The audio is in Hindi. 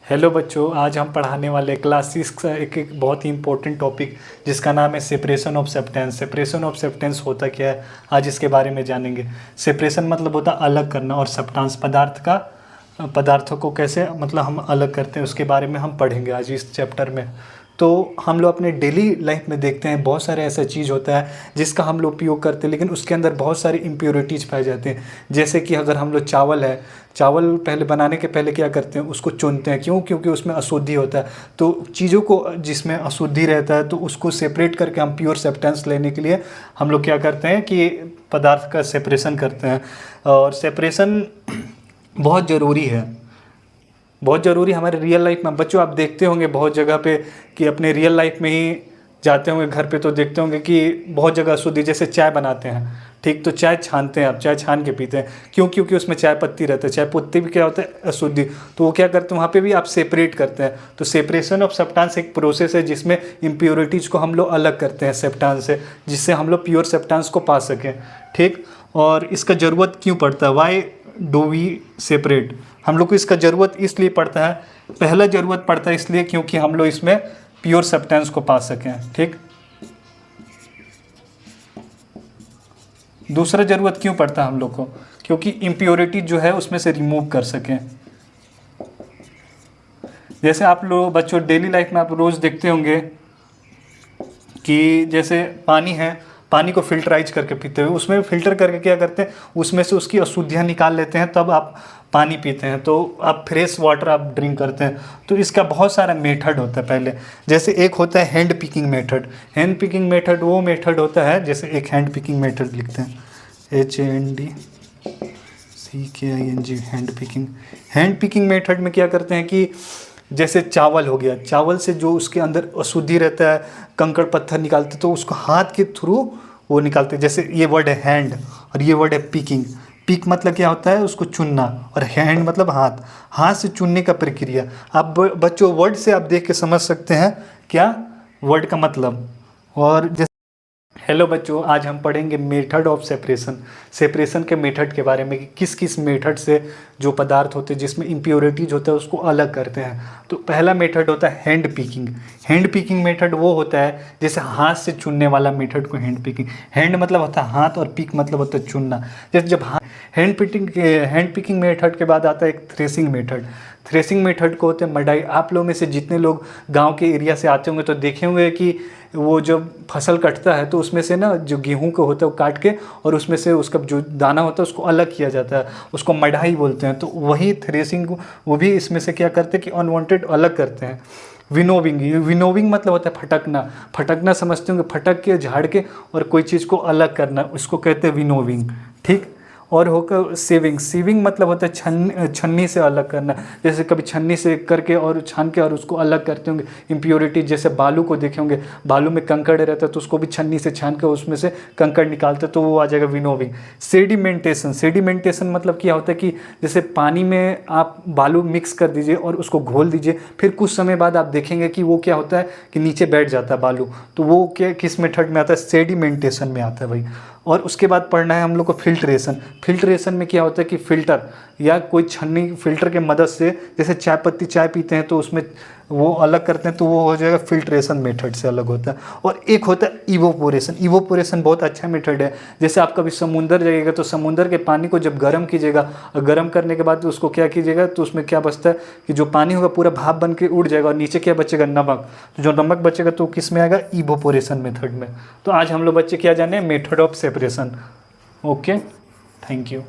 हेलो बच्चों, आज हम पढ़ाने वाले क्लास 6 का एक बहुत ही इंपॉर्टेंट टॉपिक जिसका नाम है separation of substance. Separation of substance होता क्या है, आज इसके बारे में जानेंगे। सेपरेशन मतलब होता है अलग करना, और सब्सटेंस पदार्थों को कैसे मतलब हम अलग करते हैं उसके बारे में हम पढ़ेंगे आज इस चैप्टर में। तो हम लोग अपने डेली लाइफ में देखते हैं बहुत सारे ऐसा चीज़ होता है जिसका हम लोग उपयोग करते हैं, लेकिन उसके अंदर बहुत सारी इम्प्योरिटीज़ पाए जाते हैं। जैसे कि अगर हम लोग चावल पहले बनाने के पहले क्या करते हैं, उसको चुनते हैं। क्यों? क्योंकि उसमें अशुद्धि होता है। तो चीज़ों को जिसमें अशुद्धि रहता है तो उसको सेपरेट करके हम प्योर सब्सटेंस लेने के लिए हम लोग क्या करते हैं कि पदार्थ का सेपरेशन करते हैं। और सेपरेशन बहुत ज़रूरी है, बहुत ज़रूरी हमारे रियल लाइफ में। बच्चों आप देखते होंगे बहुत जगह पे कि अपने रियल लाइफ में ही जाते होंगे घर पे तो देखते होंगे कि बहुत जगह अशुद्धि, जैसे चाय बनाते हैं, ठीक, तो चाय छानते हैं, आप चाय छान के पीते हैं। क्यों? क्योंकि उसमें चाय पत्ती रहता है। चाय पत्ती भी क्या होता है, अशुद्धि। तो वो क्या करते हैं, वहाँ पे भी आप सेपरेट करते हैं। तो सेपरेशन ऑफ सब्सटेंस एक प्रोसेस है जिसमें इम्प्योरिटीज़ को हम लोग अलग करते हैं सब्सटेंस से, जिससे हम लोग प्योर सब्सटेंस को पा सकें, ठीक। और इसका ज़रूरत क्यों पड़ता है, वाई डू वी सेपरेट, हम लोग को इसका ज़रूरत इसलिए पड़ता है। पहला ज़रूरत पड़ता है इसलिए क्योंकि हम लोग इसमें प्योर सब्सटेंस को पा सकें, ठीक। दूसरा ज़रूरत क्यों पड़ता है हम लोग को, क्योंकि इम्प्योरिटी जो है उसमें से रिमूव कर सकें। जैसे आप लोग बच्चों डेली लाइफ में आप रोज़ देखते होंगे कि जैसे पानी है, पानी को फिल्टराइज करके पीते हुए, उसमें फिल्टर करके क्या करते हैं, उसमें से उसकी अशुद्धियाँ निकाल लेते हैं, तब आप पानी पीते हैं। तो आप फ्रेश वाटर आप ड्रिंक करते हैं। तो इसका बहुत सारा मेथड होता है। पहले जैसे एक होता है hand picking method. Hand picking method वो मेथड होता है, जैसे एक हैंड पिकिंग मेथड लिखते हैं HANDCKING, hand picking. Hand picking method में क्या करते हैं कि जैसे चावल हो गया, चावल से जो उसके अंदर अशुद्धि रहता है, कंकड़ पत्थर निकालते, तो उसको हाथ के थ्रू वो निकालते हैं। जैसे ये वर्ड है हैंड और ये वर्ड है पिकिंग। पिक मतलब क्या होता है, उसको चुनना, और हैंड मतलब हाथ, हाथ से चुनने का प्रक्रिया। आप बच्चों वर्ड से आप देख के समझ सकते हैं क्या वर्ड का मतलब। और हेलो बच्चों, आज हम पढ़ेंगे मेथड ऑफ सेपरेशन। सेपरेशन के मेथड के बारे में कि किस किस मेथड से जो पदार्थ होते हैं जिसमें इम्प्योरिटीज होता है उसको अलग करते हैं। तो पहला मेथड होता है hand picking. Hand picking method वो होता है जैसे हाथ से चुनने वाला मेथड को हैंड पिकिंग। हैंड मतलब होता है हाथ और पिक मतलब होता है चुनना। जैसे जब हैंड पिकिंग मेथड के बाद आता है एक थ्रेसिंग मेथड। थ्रेसिंग मेथड को होते हैं मडाई। आप लोगों में से जितने लोग गांव के एरिया से आते होंगे तो देखे होंगे कि वो जब फसल कटता है तो उसमें से ना जो गेहूं को होता है वो काट के और उसमें से उसका जो दाना होता है उसको अलग किया जाता है, उसको मढ़ाई बोलते हैं। तो वही थ्रेसिंग वो भी इसमें से क्या करते हैं कि अनवांटेड अलग करते हैं। विनोविंग मतलब होता है फटकना। फटकना समझते होंगे, फटक के झाड़ के और कोई चीज़ को अलग करना, उसको कहते हैं विनोविंग, ठीक। और होकर सीविंग मतलब होता है छन्नी से अलग करना। जैसे कभी छन्नी से करके और छान के और उसको अलग करते होंगे इम्प्योरिटी। जैसे बालू को देखे होंगे, बालू में कंकड़ रहता है तो उसको भी छन्नी से छान के उसमें से कंकड़ निकालते तो वो आ जाएगा विनोविंग। सेडिमेंटेशन मतलब क्या होता है कि जैसे पानी में आप बालू मिक्स कर दीजिए और उसको घोल दीजिए, फिर कुछ समय बाद आप देखेंगे कि वो क्या होता है कि नीचे बैठ जाता है बालू। तो वो क्या किस मेथड में आता है, सेडिमेंटेशन में आता है भाई। और उसके बाद पढ़ना है हम लोग को फिल्ट्रेशन। फिल्ट्रेशन में क्या होता है कि फिल्टर या कोई छन्नी फिल्टर के मदद से, जैसे चाय पीते हैं तो उसमें वो अलग करते हैं तो वो हो जाएगा फिल्ट्रेशन मेथड से अलग होता है। और एक होता है इवोपोरेशन। इवोपोरेशन बहुत अच्छा मेथड है। जैसे आप कभी समुंदर जाइएगा तो समुंदर के पानी को जब गर्म कीजिएगा और गर्म करने के बाद उसको क्या कीजिएगा तो उसमें क्या बचता है कि जो पानी होगा पूरा भाप बन के उड़ जाएगा और नीचे क्या बचेगा, नमक। तो जो नमक बचेगा तो किस में आएगा, इवोपोरेशन मेथड में। तो आज हम लोग बच्चे क्या जाने, method of separation. Okay, thank you.